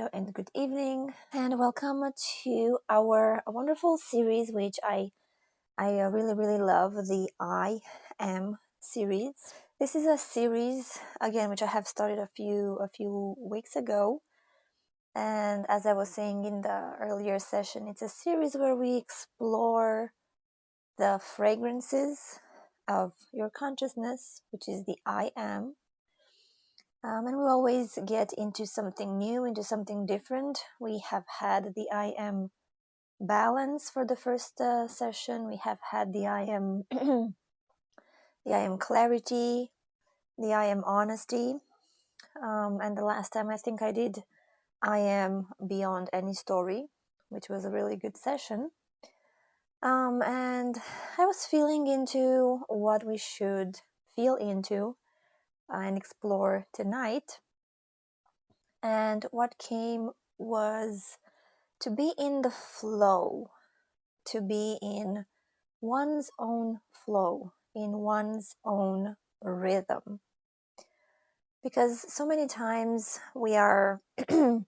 hello and good evening, and welcome to our wonderful series, which I really love, the I Am series. This is a series again which I have started a few weeks ago, and as I was saying in the earlier session, it's a series where we explore the fragrances of your consciousness, which is the I Am. And we always get into something new, into something different. We have had the I Am balance for the first session. We have had the I Am, the I Am clarity, the I Am honesty. And the last time I think I did I Am beyond any story, which was a really good session. And I was feeling into what we should feel into and explore tonight. And what came was to be in the flow, to be in one's own flow, in one's own rhythm. Because so many times we are, if you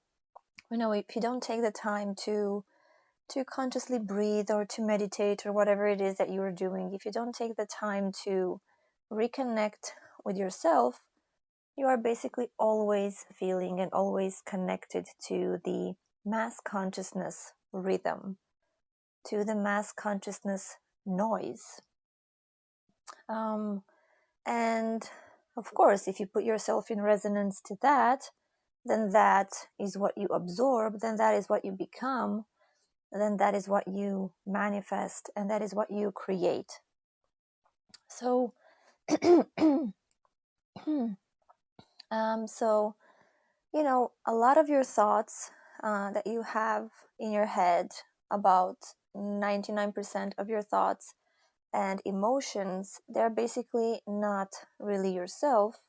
don't take the time to consciously breathe or to meditate or whatever it is that you are doing, if you don't take the time to reconnect with yourself, you are basically always feeling and always connected to the mass consciousness rhythm, to the mass consciousness noise. And of course, if you put yourself in resonance to that, then that is what you absorb, then that is what you become, then that is what you manifest, and that is what you create. So, a lot of your thoughts that you have in your head, about 99% of your thoughts and emotions, they're basically not really yourself,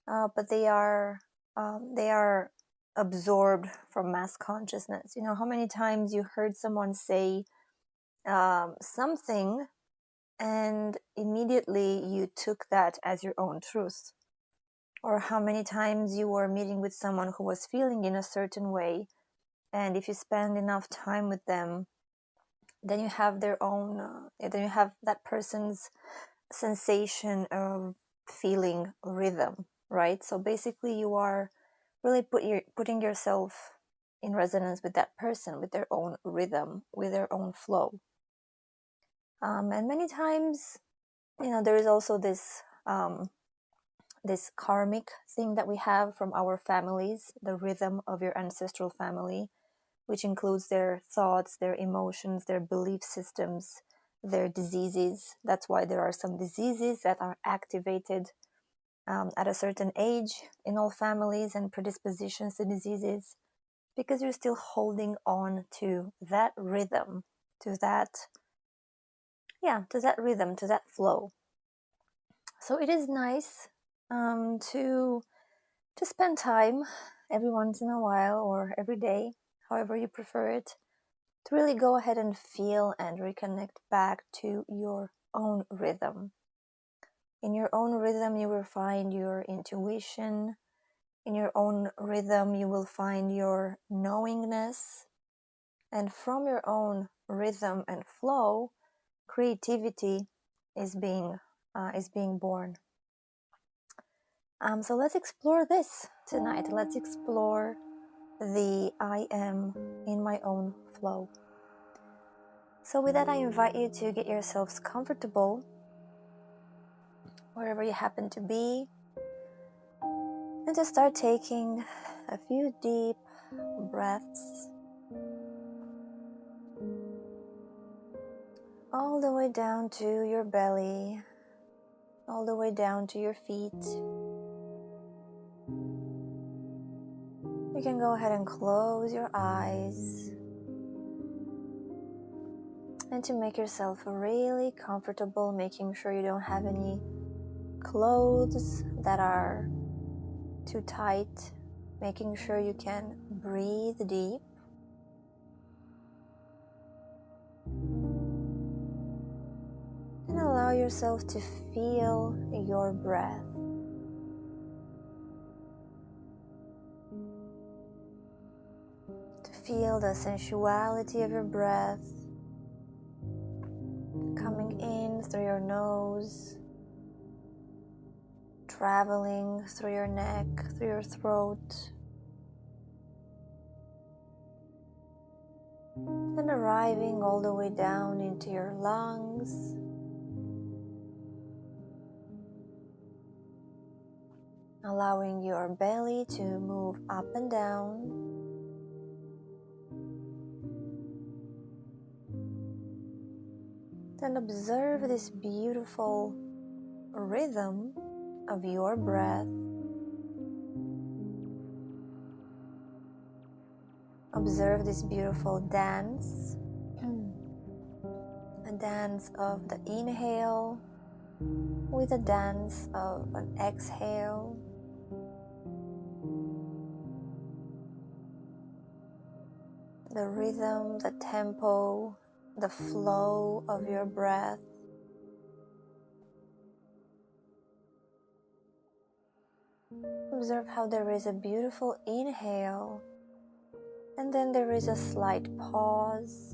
but they are absorbed from mass consciousness. You know, how many times you heard someone say something and immediately you took that as your own truth? Or how many times you were meeting with someone who was feeling in a certain way, and if you spend enough time with them, then you have their own, then you have that person's sensation of feeling rhythm, right? So basically you are really putting yourself in resonance with that person, with their own rhythm, with their own flow. And many times, there is also this this karmic thing that we have from our families, the rhythm of your ancestral family, which includes their thoughts, their emotions, their belief systems, their diseases. That's why there are some diseases that are activated at a certain age in all families, and predispositions to diseases, because you're still holding on to that rhythm, to that rhythm, to that flow. So it is nice to spend time every once in a while, or every day, however you prefer it, to really go ahead and feel and reconnect back to your own rhythm. In your own rhythm, you will find your intuition. In your own rhythm, you will find your knowingness. And from your own rhythm and flow, creativity is being born. So let's explore this tonight. Let's explore the I am in my own flow. So with that, I invite you to get yourselves comfortable wherever you happen to be, and to start taking a few deep breaths all the way down to your belly, all the way down to your feet. You can go ahead and close your eyes, and to make yourself really comfortable, making sure you don't have any clothes that are too tight, making sure you can breathe deep. And allow yourself to feel your breath. Feel the sensuality of your breath coming in through your nose, traveling through your neck, through your throat, and arriving all the way down into your lungs, allowing your belly to move up and down. Then observe this beautiful rhythm of your breath. Observe this beautiful dance, a dance of the inhale with a dance of an exhale. The rhythm, the tempo, the flow of your breath. Observe how there is a beautiful inhale, and then there is a slight pause,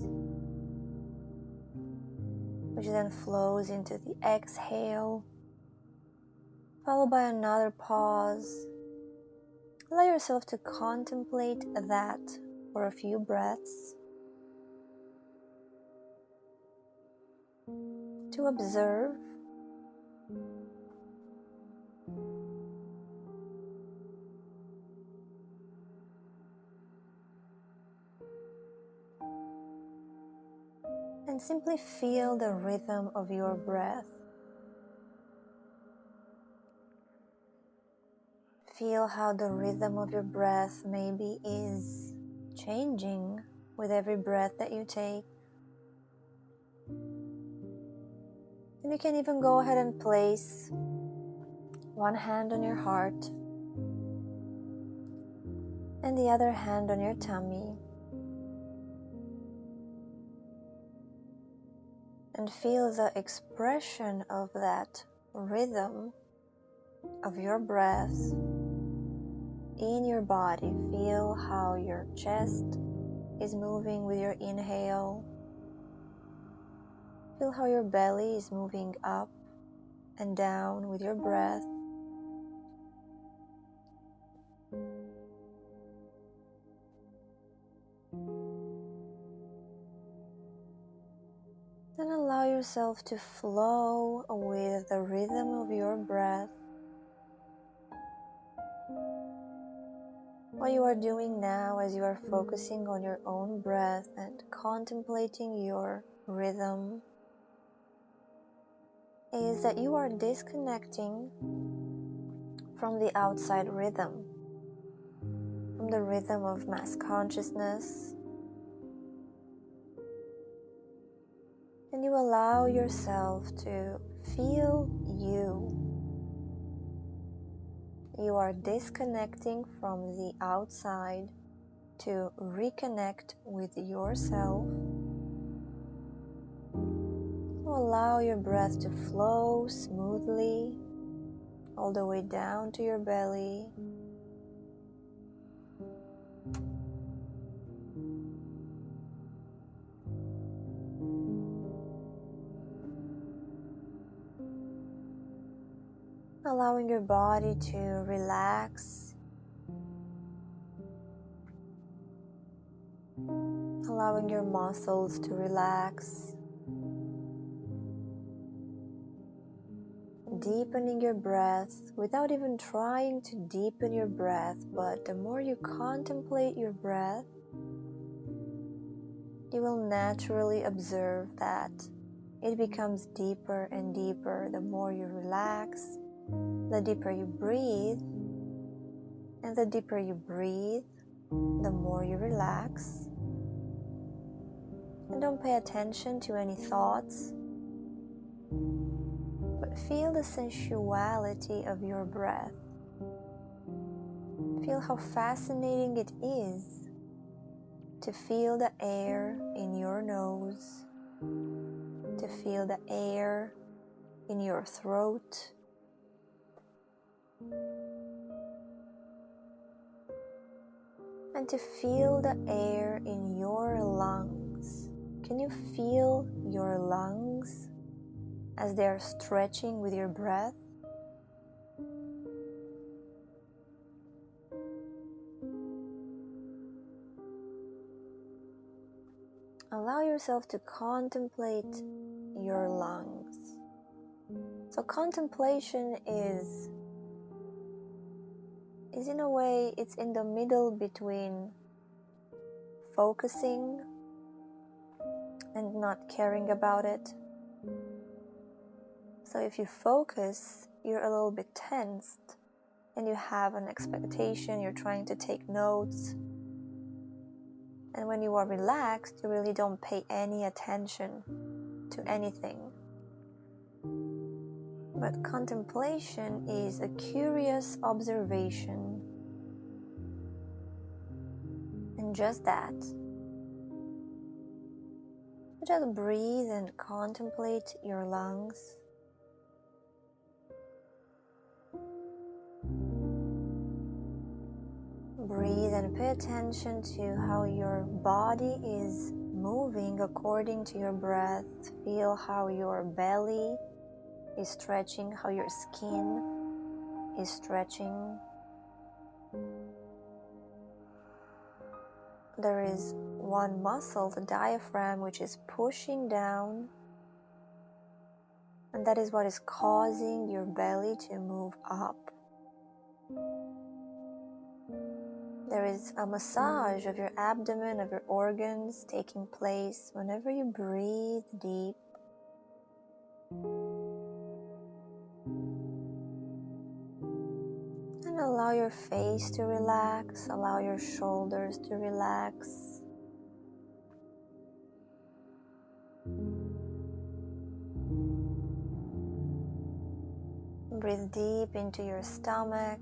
which then flows into the exhale, followed by another pause. Allow yourself to contemplate that for a few breaths, to observe. And simply feel the rhythm of your breath. Feel how the rhythm of your breath maybe is changing with every breath that you take. And you can even go ahead and place one hand on your heart and the other hand on your tummy. And feel the expression of that rhythm of your breath in your body. Feel how your chest is moving with your inhale. Feel how your belly is moving up and down with your breath. Then allow yourself to flow with the rhythm of your breath. What you are doing now as you are focusing on your own breath and contemplating your rhythm is that you are disconnecting from the outside rhythm, from the rhythm of mass consciousness, and you allow yourself to feel you. You are disconnecting from the outside to reconnect with yourself. Allow your breath to flow smoothly all the way down to your belly. Allowing your body to relax. Allowing your muscles to relax. Deepening your breath without even trying to deepen your breath, but the more you contemplate your breath, you will naturally observe that it becomes deeper and deeper the more you relax, the deeper you breathe, and the deeper you breathe, the more you relax. And don't pay attention to any thoughts, but feel the sensuality of your breath. Feel how fascinating it is to feel the air in your nose, to feel the air in your throat, and to feel the air in your lungs. Can you feel your lungs as they are stretching with your breath? Allow yourself to contemplate your lungs. So contemplation is in a way, it's in the middle between focusing and not caring about it. So if you focus, you're a little bit tensed and you have an expectation, you're trying to take notes. And when you are relaxed, you really don't pay any attention to anything. But contemplation is a curious observation. And just that. Just breathe and contemplate your lungs. Breathe and pay attention to how your body is moving according to your breath. Feel how your belly is stretching, how your skin is stretching. There is one muscle, the diaphragm, which is pushing down, and that is what is causing your belly to move up. There is a massage of your abdomen, of your organs taking place whenever you breathe deep. And allow your face to relax, allow your shoulders to relax. Breathe deep into your stomach.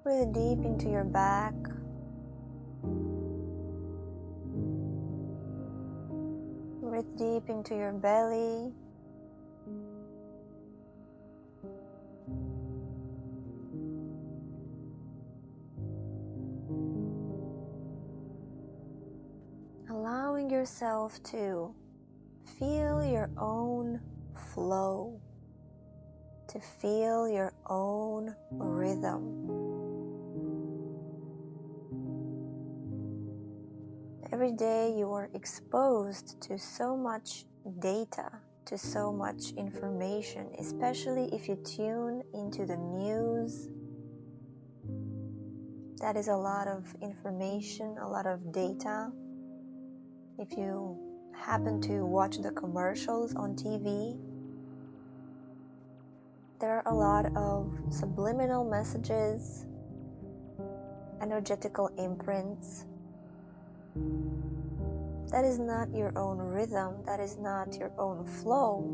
Breathe deep into your back. Breathe deep into your belly. Allowing yourself to feel your own flow, to feel your own rhythm. Every day you are exposed to so much data, to so much information, especially if you tune into the news. That is a lot of information, a lot of data. If you happen to watch the commercials on TV, there are a lot of subliminal messages, energetical imprints. That is not your own rhythm, that is not your own flow.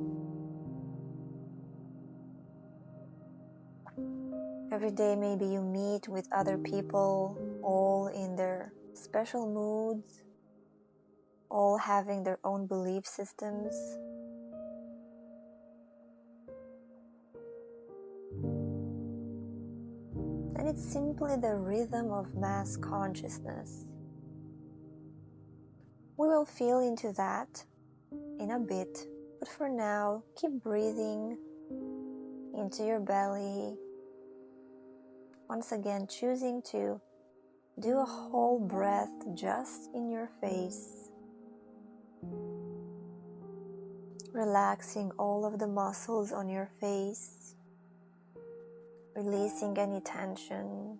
Every day maybe you meet with other people, all in their special moods, all having their own belief systems. And it's simply the rhythm of mass consciousness. We will feel into that in a bit, but for now, keep breathing into your belly. Once again, choosing to do a whole breath just in your face. Relaxing all of the muscles on your face. Releasing any tension.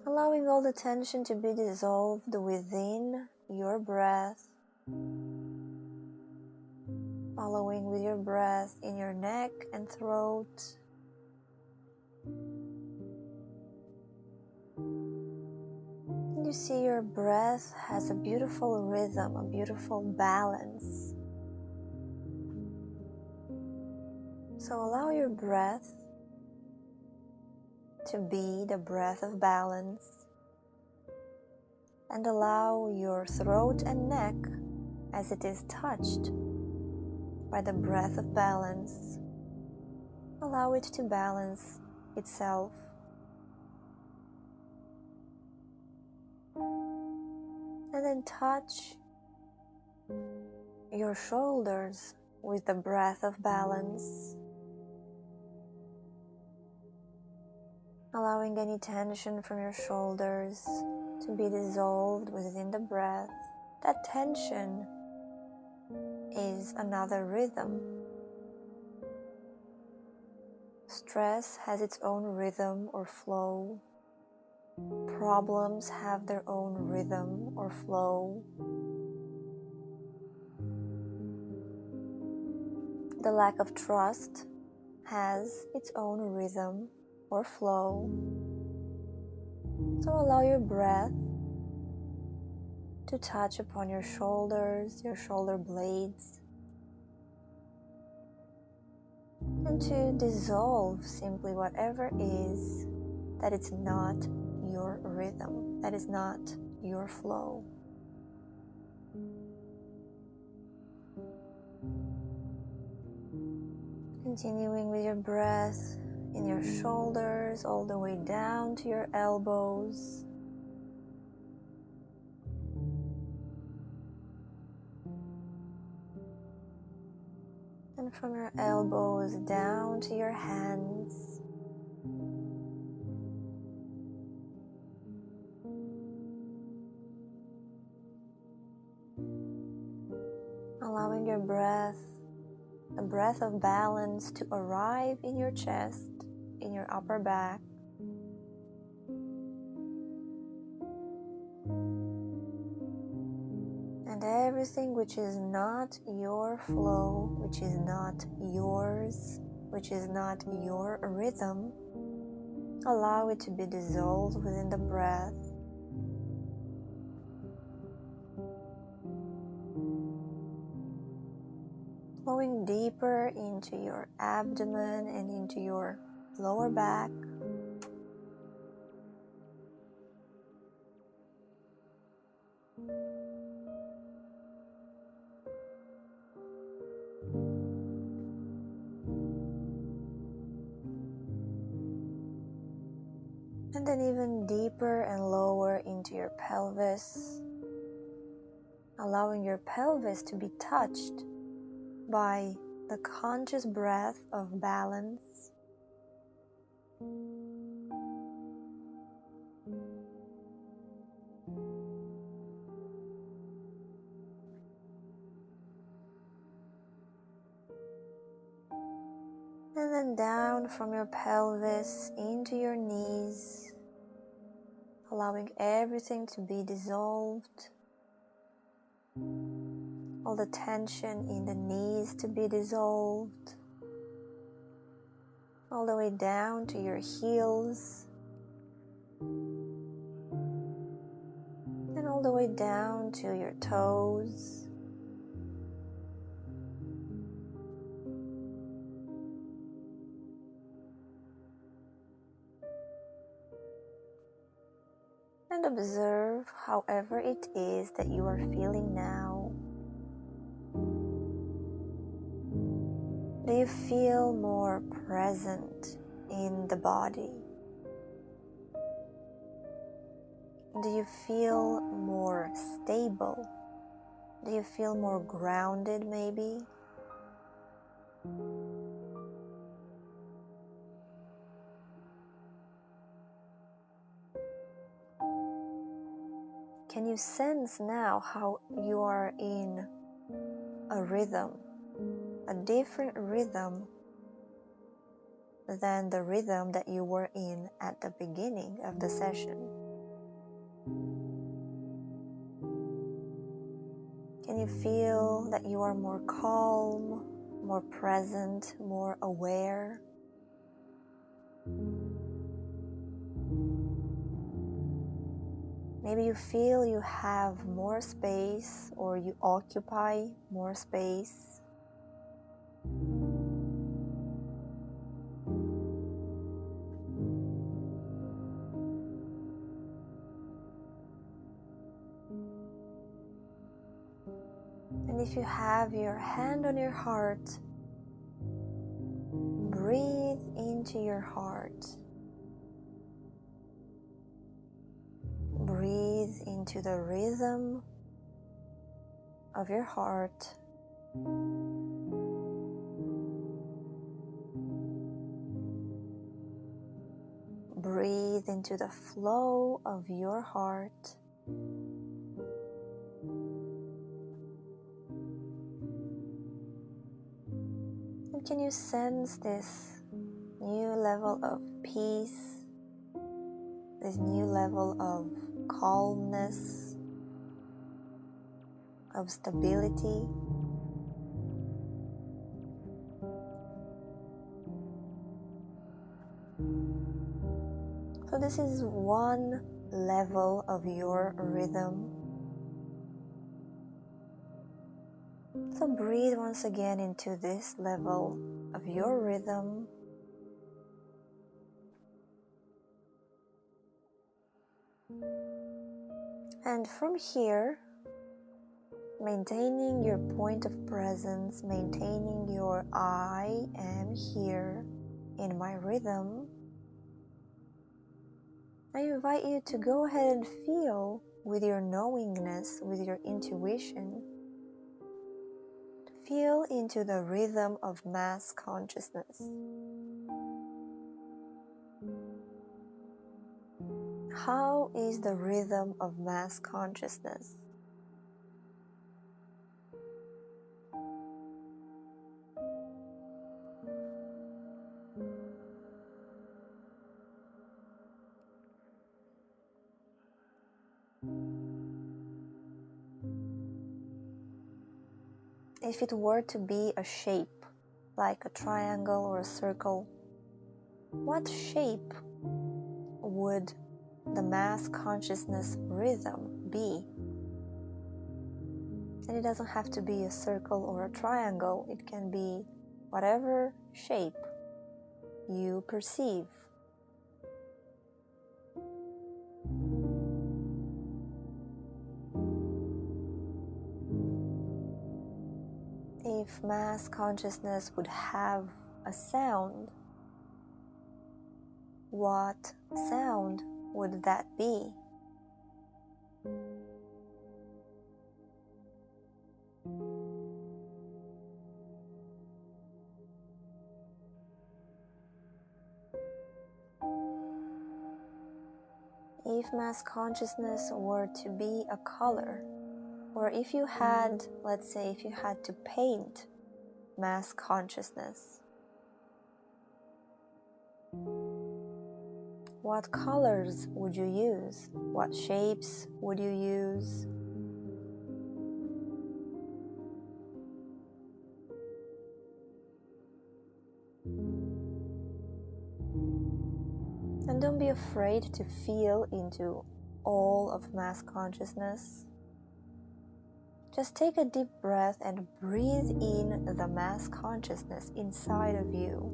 Allowing all the tension to be dissolved within your breath. Following with your breath in your neck and throat. And you see your breath has a beautiful rhythm, a beautiful balance. So allow your breath to be the breath of balance, and allow your throat and neck, as it is touched by the breath of balance, allow it to balance itself. And then touch your shoulders with the breath of balance, allowing any tension from your shoulders to be dissolved within the breath. That tension is another rhythm. Stress has its own rhythm or flow. Problems have their own rhythm or flow. The lack of trust has its own rhythm or flow. So allow your breath to touch upon your shoulders, your shoulder blades, and to dissolve simply whatever is that it's not your rhythm, that is not your flow. Continuing with your breath in your shoulders all the way down to your elbows. And from your elbows down to your hands. Allowing your breath, the breath of balance, to arrive in your chest, in your upper back. And everything which is not your flow, which is not yours, which is not your rhythm, allow it to be dissolved within the breath. Flowing deeper into your abdomen and into your lower back. And then even deeper and lower into your pelvis, allowing your pelvis to be touched by the conscious breath of balance. And then down from your pelvis into your knees, allowing everything to be dissolved, all the tension in the knees to be dissolved, all the way down to your heels, and all the way down to your toes. And observe however it is that you are feeling now. Do you feel more present in the body? Do you feel more stable? Do you feel more grounded maybe? Can you sense now how you are in a rhythm, a different rhythm than the rhythm that you were in at the beginning of the session? Can you feel that you are more calm, more present, more aware? Maybe you feel you have more space, or you occupy more space. And if you have your hand on your heart, breathe into your heart. Breathe into the rhythm of your heart. Breathe into the flow of your heart. And can you sense this new level of peace, this new level of calmness, of stability? So this is one level of your rhythm. So breathe once again into this level of your rhythm. And from here, maintaining your point of presence, maintaining your I am here in my rhythm, I invite you to go ahead and feel with your knowingness, with your intuition, feel into the rhythm of mass consciousness. How is the rhythm of mass consciousness? If it were to be a shape, like a triangle or a circle, what shape would the mass consciousness rhythm be? And it doesn't have to be a circle or a triangle, it can be whatever shape you perceive. If mass consciousness would have a sound, what sound would that be? If mass consciousness were to be a color, or if you had, let's say, if you had to paint mass consciousness, what colors would you use? What shapes would you use? And don't be afraid to feel into all of mass consciousness. Just take a deep breath and breathe in the mass consciousness inside of you.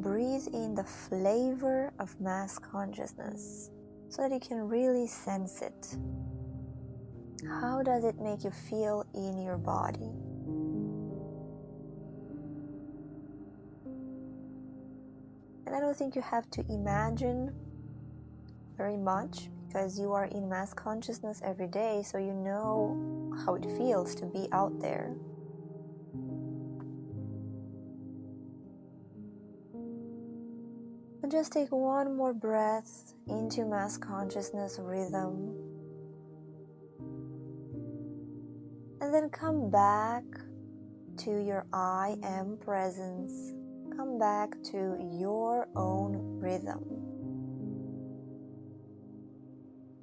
Breathe in the flavor of mass consciousness so that you can really sense it. How does it make you feel in your body? And I don't think you have to imagine very much because you are in mass consciousness every day, so you know how it feels to be out there. And just take one more breath into mass consciousness rhythm. And then come back to your I am presence. Come back to your own rhythm.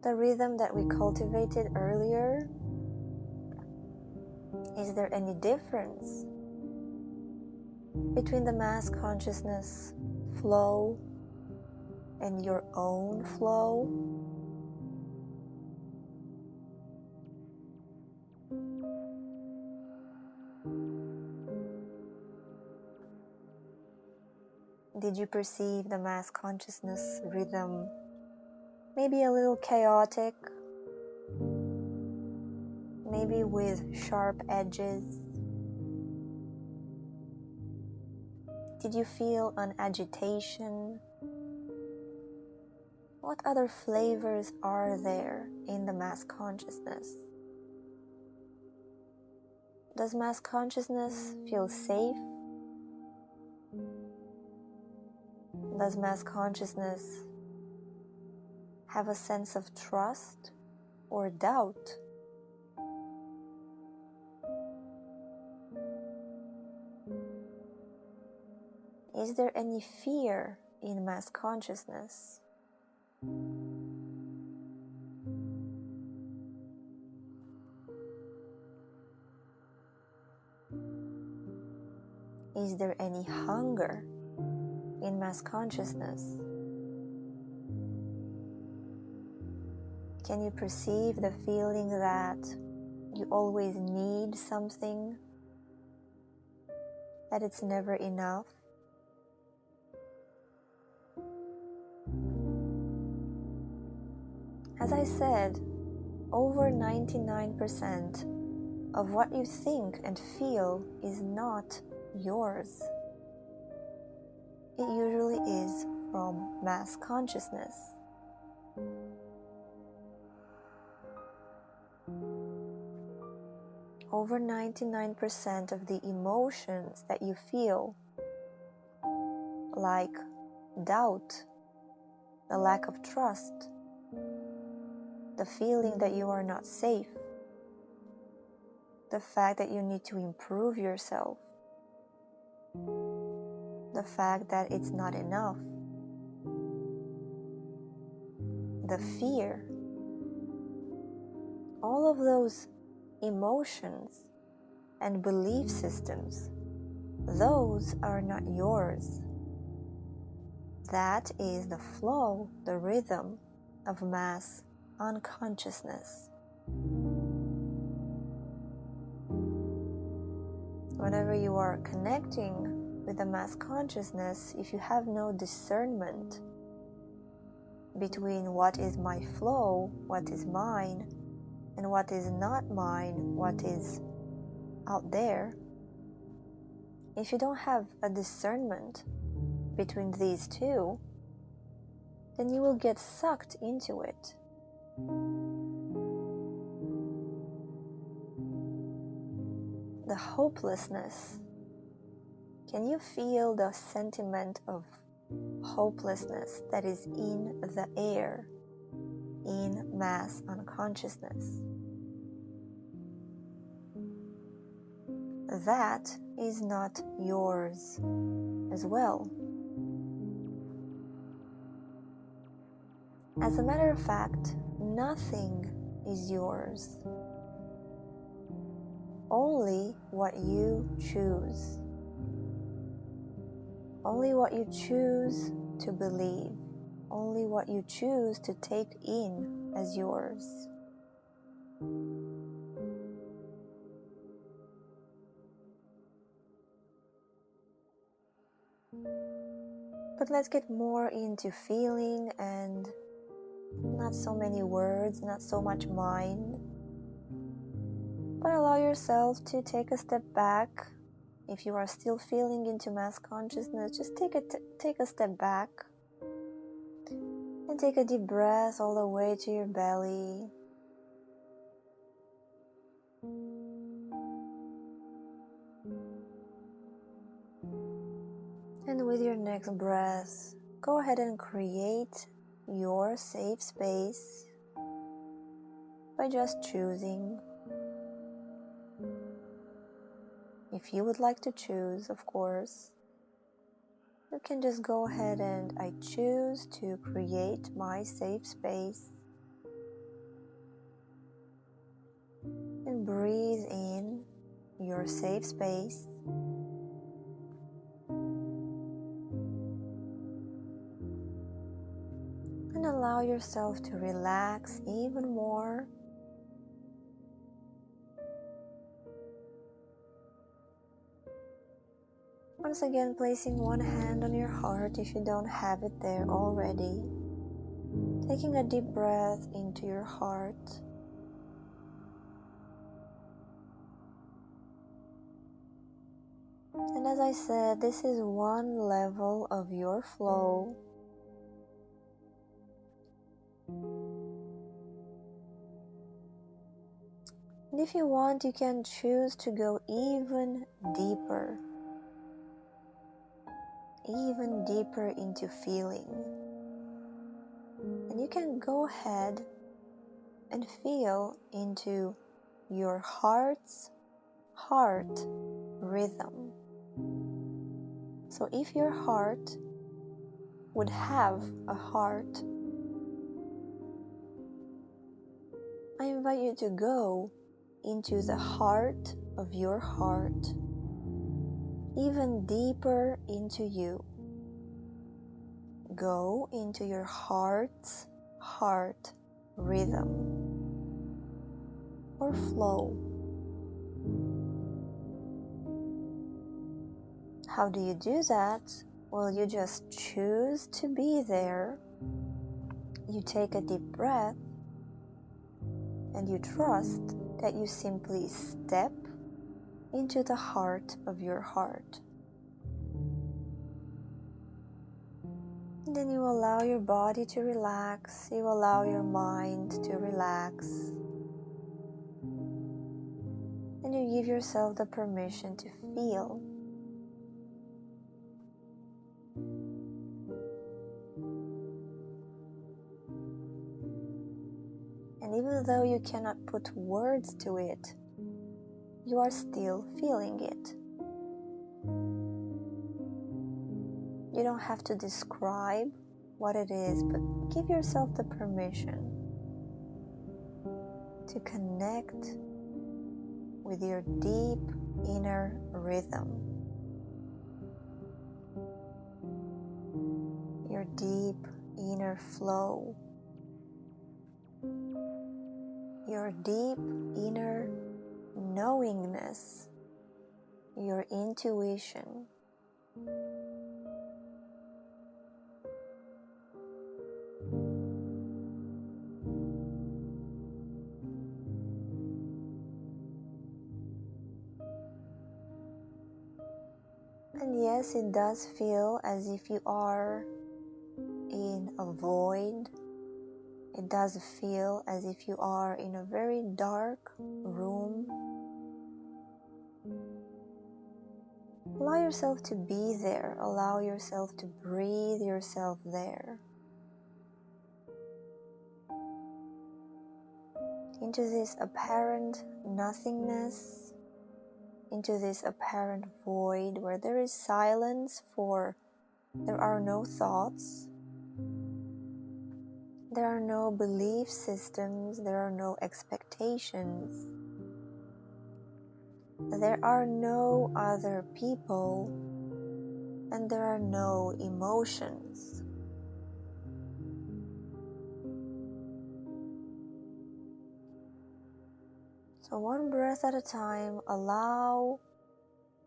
The rhythm that we cultivated earlier, is there any difference between the mass consciousness flow and your own flow? Did you perceive the mass consciousness rhythm maybe a little chaotic, maybe with sharp edges? Did you feel an agitation? What other flavors are there in the mass consciousness? Does mass consciousness feel safe? Does mass consciousness have a sense of trust or doubt? Is there any fear in mass consciousness? Is there any hunger in mass consciousness? Can you perceive the feeling that you always need something, that it's never enough? As I said, over 99% of what you think and feel is not yours. It usually is from mass consciousness. Over 99% of the emotions that you feel, like doubt, the lack of trust, the feeling that you are not safe, the fact that you need to improve yourself, the fact that it's not enough, the fear, all of those emotions and belief systems, those are not yours. That is the flow, the rhythm of mass unconsciousness. Whenever you are connecting with the mass consciousness, if you have no discernment between what is my flow, what is mine, and what is not mine, what is out there, if you don't have a discernment between these two, then you will get sucked into it. The hopelessness. Can you feel the sentiment of hopelessness that is in the air, in mass unconsciousness? That is not yours as well. As a matter of fact, nothing is yours. Only what you choose. Only what you choose to believe. Only what you choose to take in as yours. But let's get more into feeling and not so many words, not so much mind. But allow yourself to take a step back. If you are still feeling into mass consciousness, just take a step back and take a deep breath all the way to your belly. And with your next breath, go ahead and create your safe space by just choosing. If you would like to choose, of course, you can just go ahead and I choose to create my safe space. And breathe in your safe space. And allow yourself to relax even more. Once again, placing one hand on your heart if you don't have it there already. Taking a deep breath into your heart. And as I said, this is one level of your flow. And if you want, you can choose to go even deeper into feeling. And you can go ahead and feel into your heart's heart rhythm. So if your heart would have a heart, I invite you to go into the heart of your heart, even deeper into you. Go into your heart's heart rhythm or flow. How do you do that? Well, you just choose to be there. You take a deep breath and you trust that you simply step into the heart of your heart. And then you allow your body to relax, you allow your mind to relax, and you give yourself the permission to feel. And even though you cannot put words to it, you are still feeling it. You don't have to describe what it is, but give yourself the permission to connect with your deep inner rhythm, your deep inner flow, your deep inner knowingness, your intuition. And yes, it does feel as if you are in a void. It does feel as if you are in a very dark room. Allow yourself to be there. Allow yourself to breathe yourself there. Into this apparent nothingness, into this apparent void where there is silence, for there are no thoughts, there are no belief systems, there are no expectations, there are no other people, and there are no emotions. So one breath at a time, allow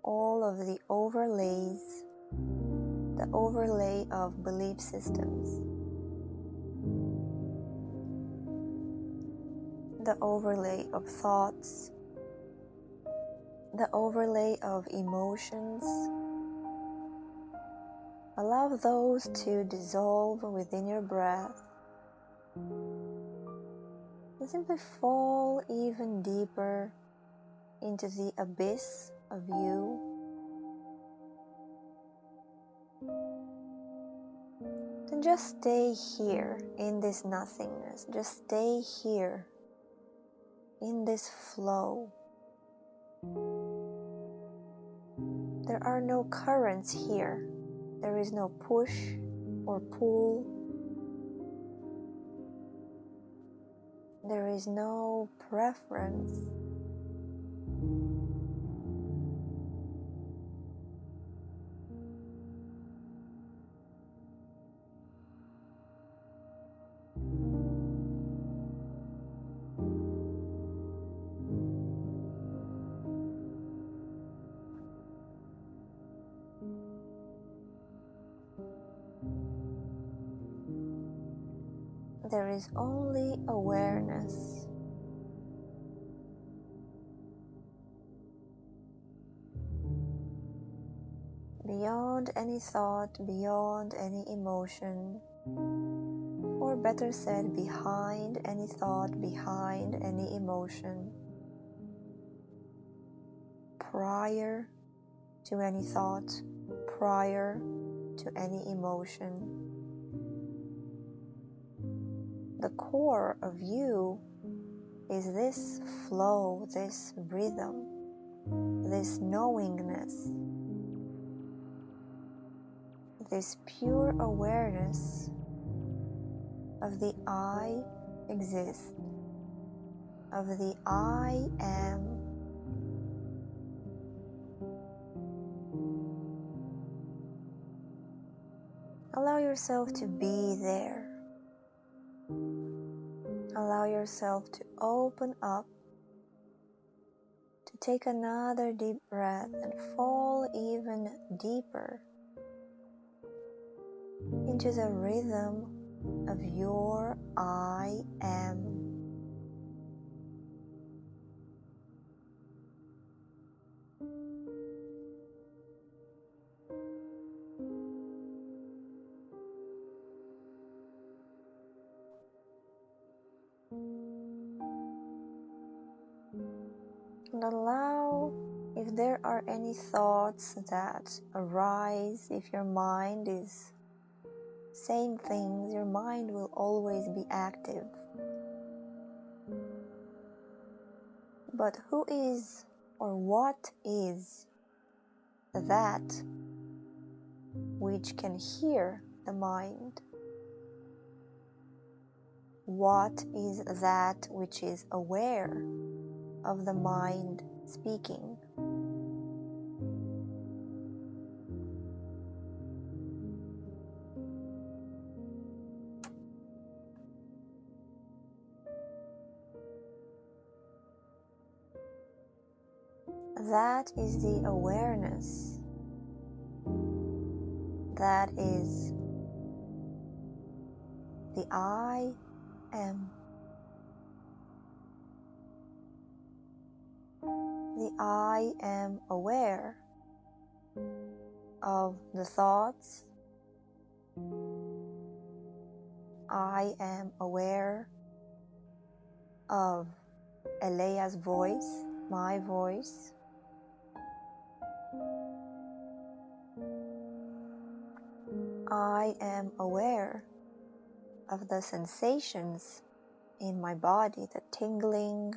all of the overlays, the overlay of belief systems, the overlay of thoughts, the overlay of emotions. Allow those to dissolve within your breath and simply fall even deeper into the abyss of you. Then just stay here in this nothingness. Just stay here in this flow. There are no currents here. There is no push or pull. There is no preference. There is only awareness. beyond any thought, beyond any emotion, or better said, behind any thought, behind any emotion, prior to any thought, prior to any emotion. The core of you is this flow, this rhythm, this knowingness, this pure awareness of the I exist, of the I am. Allow yourself to be there. Allow yourself to open up, to take another deep breath and fall even deeper into the rhythm of your I am. And allow, if there are any thoughts that arise, if your mind is saying things, your mind will always be active. But who is or what is that which can hear the mind? What is that which is aware of the mind speaking? That is the awareness. That is the I am. The I am aware of the thoughts. I am aware of Elea's voice, my voice. I am aware of the sensations in my body, the tingling,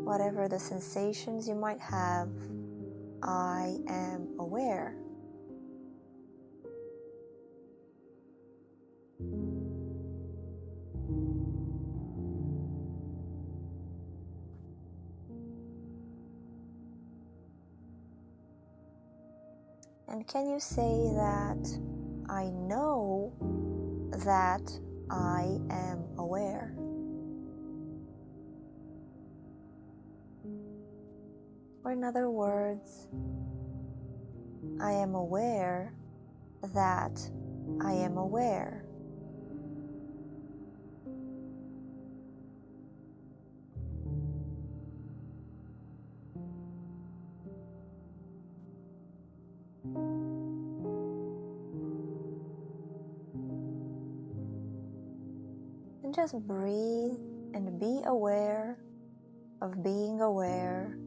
whatever the sensations you might have, I am aware. And can you say that I know that I am aware? Or in other words, I am aware that I am aware. And just breathe and be aware of being aware.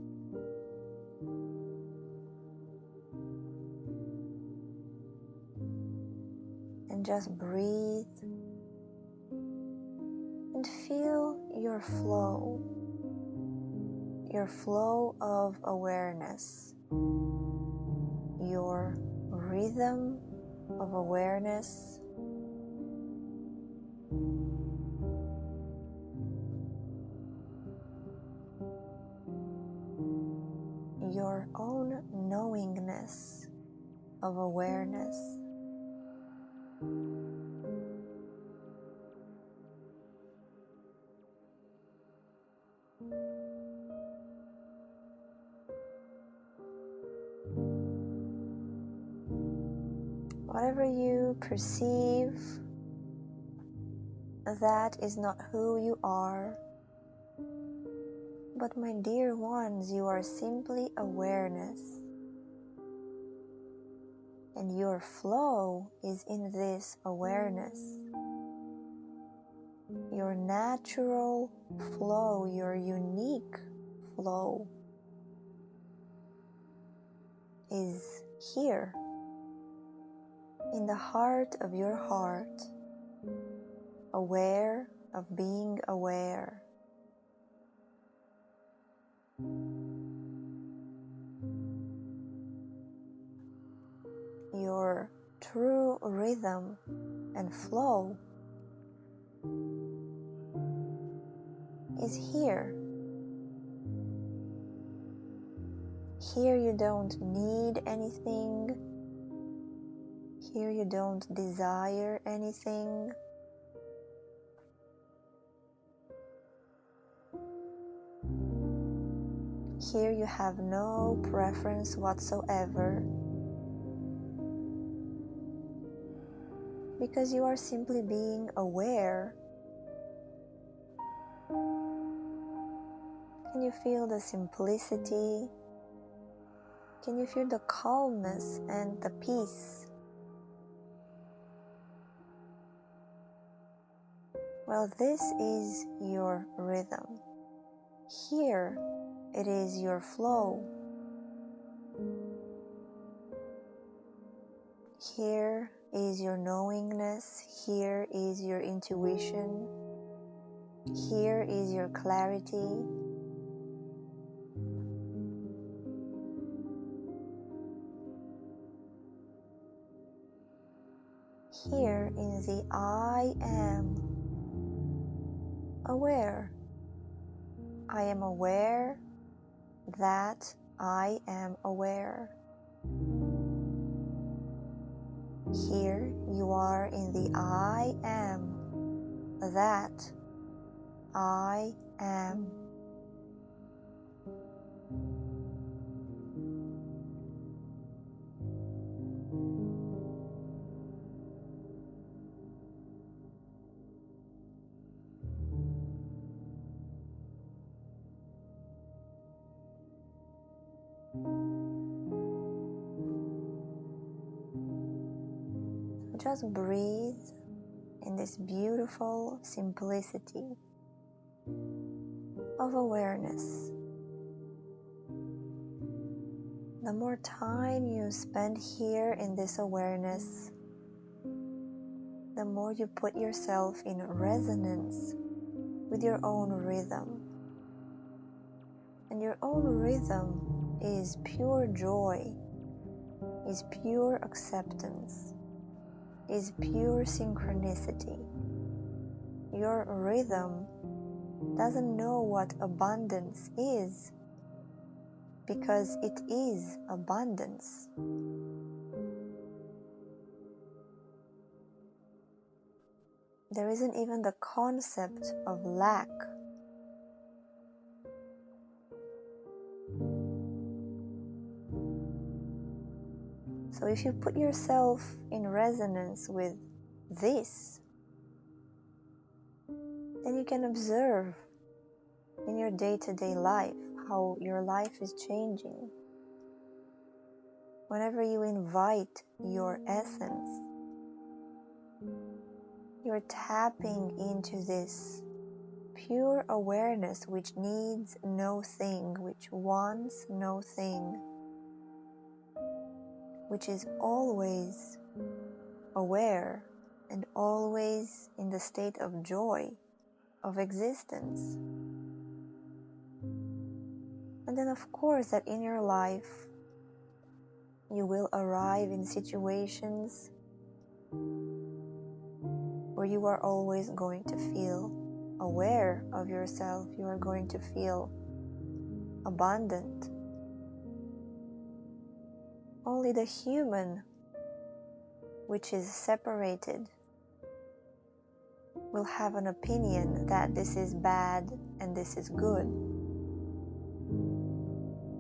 And just breathe and feel your flow of awareness, your rhythm of awareness. Your own knowingness of awareness. Whatever you perceive, that is not who you are. But my dear ones, you are simply awareness. And your flow is in this awareness. Your natural flow, your unique flow is here, in the heart of your heart, aware of being aware. Your true rhythm and flow is here. Here you don't need anything. Here you don't desire anything. Here you have no preference whatsoever, because you are simply being aware. Can you feel the simplicity? Can you feel the calmness and the peace? Well, this is your rhythm. Here it is your flow. Here is your knowingness. Here is your intuition. Here is your clarity. Here in the I am aware. I am aware that I am aware. Here you are in the I am that I am. Just breathe in this beautiful simplicity of awareness. The more time you spend here in this awareness, the more you put yourself in resonance with your own rhythm. And your own rhythm is pure joy, is pure acceptance, is pure synchronicity. Your rhythm doesn't know what abundance is, because it is abundance. There isn't even the concept of lack. So if you put yourself in resonance with this, then you can observe in your day-to-day life how your life is changing. Whenever you invite your essence, you're tapping into this pure awareness which needs no thing, which wants no thing, which is always aware and always in the state of joy, of existence. And then of course that in your life you will arrive in situations where you are always going to feel aware of yourself. You are going to feel abundant. Only the human, which is separated, will have an opinion that this is bad and this is good.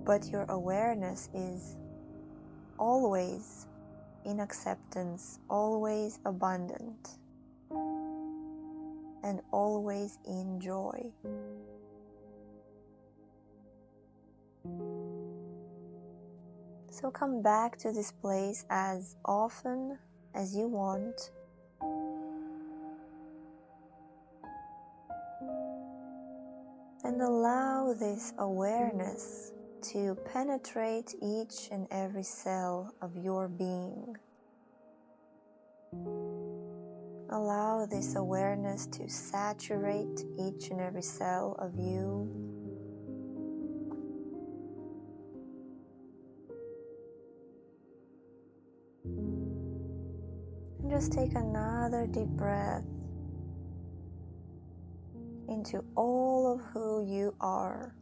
But your awareness is always in acceptance, always abundant, and always in joy. So come back to this place as often as you want. And allow this awareness to penetrate each and every cell of your being. Allow this awareness to saturate each and every cell of you. And just take another deep breath into all of who you are.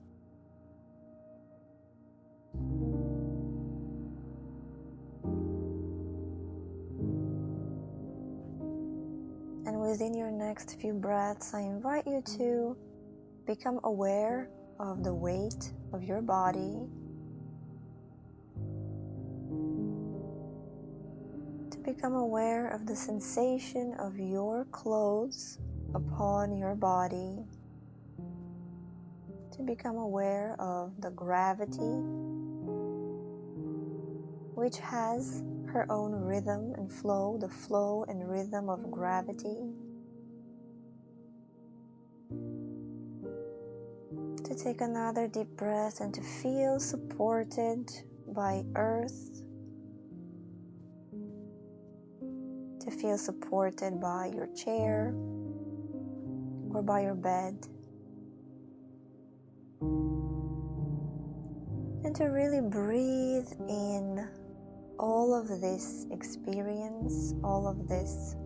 And within your next few breaths, I invite you to become aware of the weight of your body, to become aware of the sensation of your clothes upon your body, to become aware of the gravity, which has her own rhythm and flow, the flow and rhythm of gravity. To take another deep breath and to feel supported by earth, to feel supported by your chair or by your bed, and to really breathe in all of this experience, all of this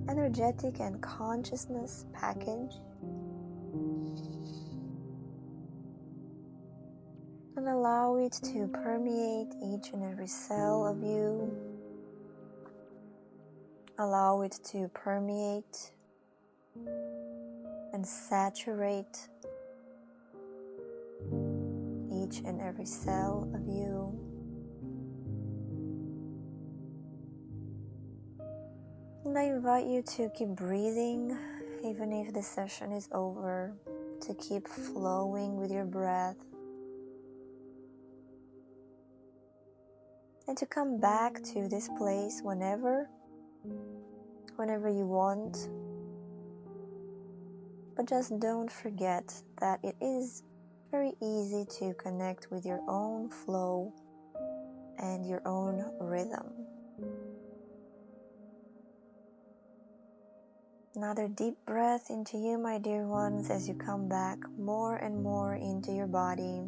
energetic and consciousness package, and allow it to permeate each and every cell of you. Allow it to permeate and saturate each and every cell of you. And I invite you to keep breathing, even if the session is over, to keep flowing with your breath, and to come back to this place whenever you want. But just don't forget that it is very easy to connect with your own flow and your own rhythm. Another deep breath into you, my dear ones, as you come back more and more into your body.